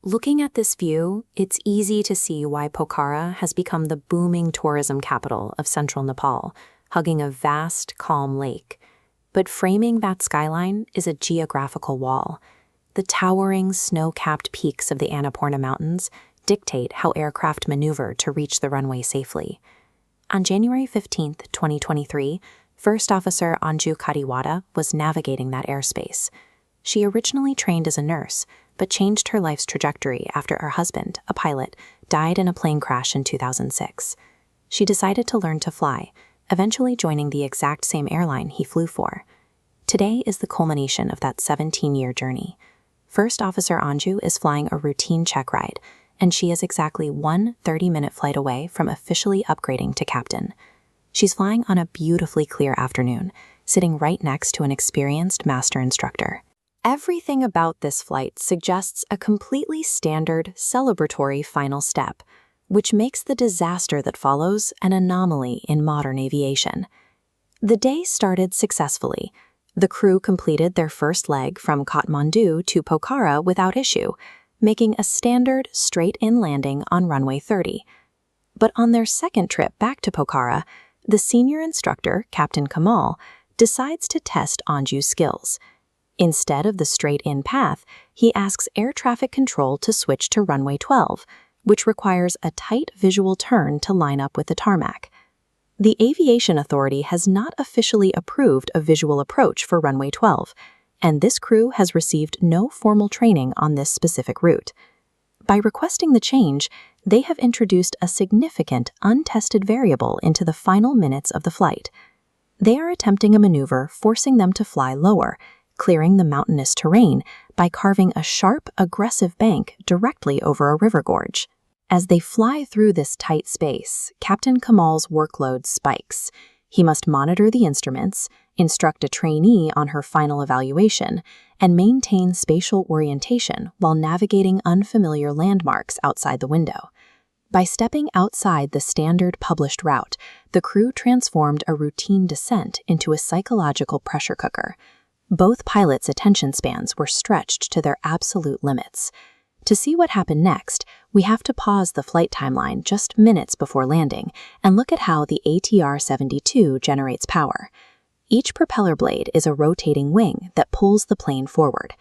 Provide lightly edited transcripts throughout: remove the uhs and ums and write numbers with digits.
Looking at this view, it's easy to see why Pokhara has become the booming tourism capital of central Nepal, hugging a vast, calm lake. But framing that skyline is a geographical wall. The towering, snow-capped peaks of the Annapurna Mountains dictate how aircraft maneuver to reach the runway safely. On January 15, 2023, First Officer Anju Kadiwada was navigating that airspace. She originally trained as a nurse, but changed her life's trajectory after her husband, a pilot, died in a plane crash in 2006. She decided to learn to fly, eventually joining the exact same airline he flew for. Today is the culmination of that 17-year journey. First Officer Anju is flying a routine check ride, and she is exactly one 30-minute flight away from officially upgrading to captain. She's flying on a beautifully clear afternoon, sitting right next to an experienced master instructor. Everything about this flight suggests a completely standard, celebratory final step, which makes the disaster that follows an anomaly in modern aviation. The day started successfully. The crew completed their first leg from Kathmandu to Pokhara without issue, making a standard, straight-in landing on runway 30. But on their second trip back to Pokhara, the senior instructor, Captain Kamal, decides to test Anju's skills. Instead of the straight-in path, he asks air traffic control to switch to runway 12, which requires a tight visual turn to line up with the tarmac. The Aviation Authority has not officially approved a visual approach for runway 12, and this crew has received no formal training on this specific route. By requesting the change, they have introduced a significant, untested variable into the final minutes of the flight. They are attempting a maneuver forcing them to fly lower, clearing the mountainous terrain by carving a sharp, aggressive bank directly over a river gorge. As they fly through this tight space, Captain Kamal's workload spikes. He must monitor the instruments, instruct a trainee on her final evaluation, and maintain spatial orientation while navigating unfamiliar landmarks outside the window. By stepping outside the standard published route, the crew transformed a routine descent into a psychological pressure cooker. Both pilots' attention spans were stretched to their absolute limits. To see what happened next, we have to pause the flight timeline just minutes before landing and look at how the ATR-72 generates power. Each propeller blade is a rotating wing that pulls the plane forward.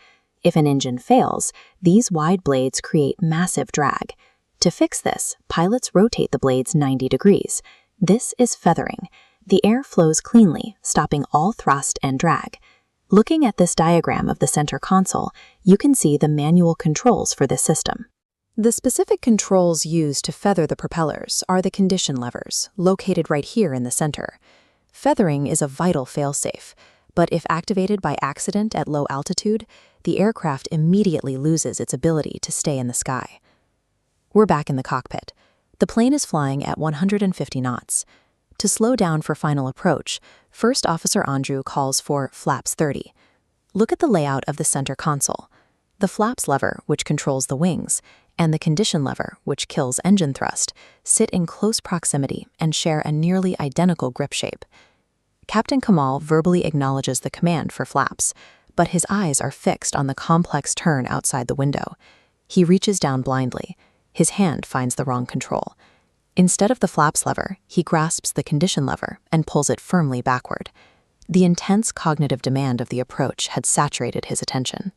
If an engine fails, these wide blades create massive drag. To fix this, pilots rotate the blades 90 degrees. This is feathering. The air flows cleanly, stopping all thrust and drag. Looking at this diagram of the center console, you can see the manual controls for this system. The specific controls used to feather the propellers are the condition levers, located right here in the center. Feathering is a vital failsafe, but if activated by accident at low altitude, the aircraft immediately loses its ability to stay in the sky. We're back in the cockpit. The plane is flying at 150 knots. To slow down for final approach, First Officer Anju calls for flaps 30. Look at the layout of the center console. The flaps lever, which controls the wings, and the condition lever, which kills engine thrust, sit in close proximity and share a nearly identical grip shape. Captain Kamal verbally acknowledges the command for flaps, but his eyes are fixed on the complex turn outside the window. He reaches down blindly. His hand finds the wrong control. Instead of the flaps lever, he grasps the condition lever and pulls it firmly backward. The intense cognitive demand of the approach had saturated his attention.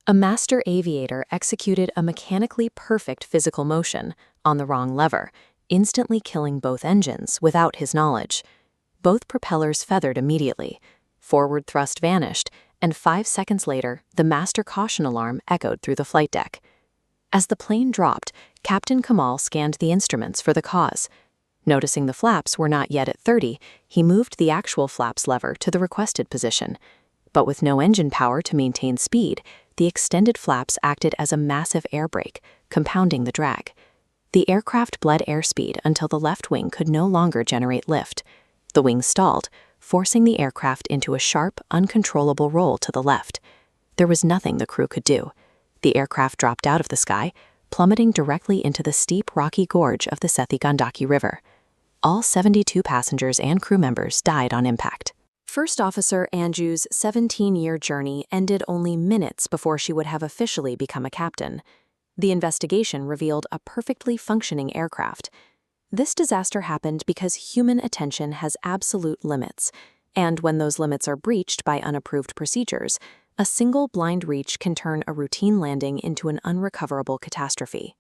A master aviator executed a mechanically perfect physical motion on the wrong lever, instantly killing both engines without his knowledge. Both propellers feathered immediately. Forward thrust vanished, and 5 seconds later, the master caution alarm echoed through the flight deck. As the plane dropped, Captain Kamal scanned the instruments for the cause. Noticing the flaps were not yet at 30, he moved the actual flaps lever to the requested position. But with no engine power to maintain speed, the extended flaps acted as a massive air brake, compounding the drag. The aircraft bled airspeed until the left wing could no longer generate lift. The wing stalled, forcing the aircraft into a sharp, uncontrollable roll to the left. There was nothing the crew could do. The aircraft dropped out of the sky, plummeting directly into the steep, rocky gorge of the Sethi Gandaki River. All 72 passengers and crew members died on impact. First Officer Anju's 17-year journey ended only minutes before she would have officially become a captain. The investigation revealed a perfectly functioning aircraft. This disaster happened because human attention has absolute limits, and when those limits are breached by unapproved procedures, a single blind reach can turn a routine landing into an unrecoverable catastrophe.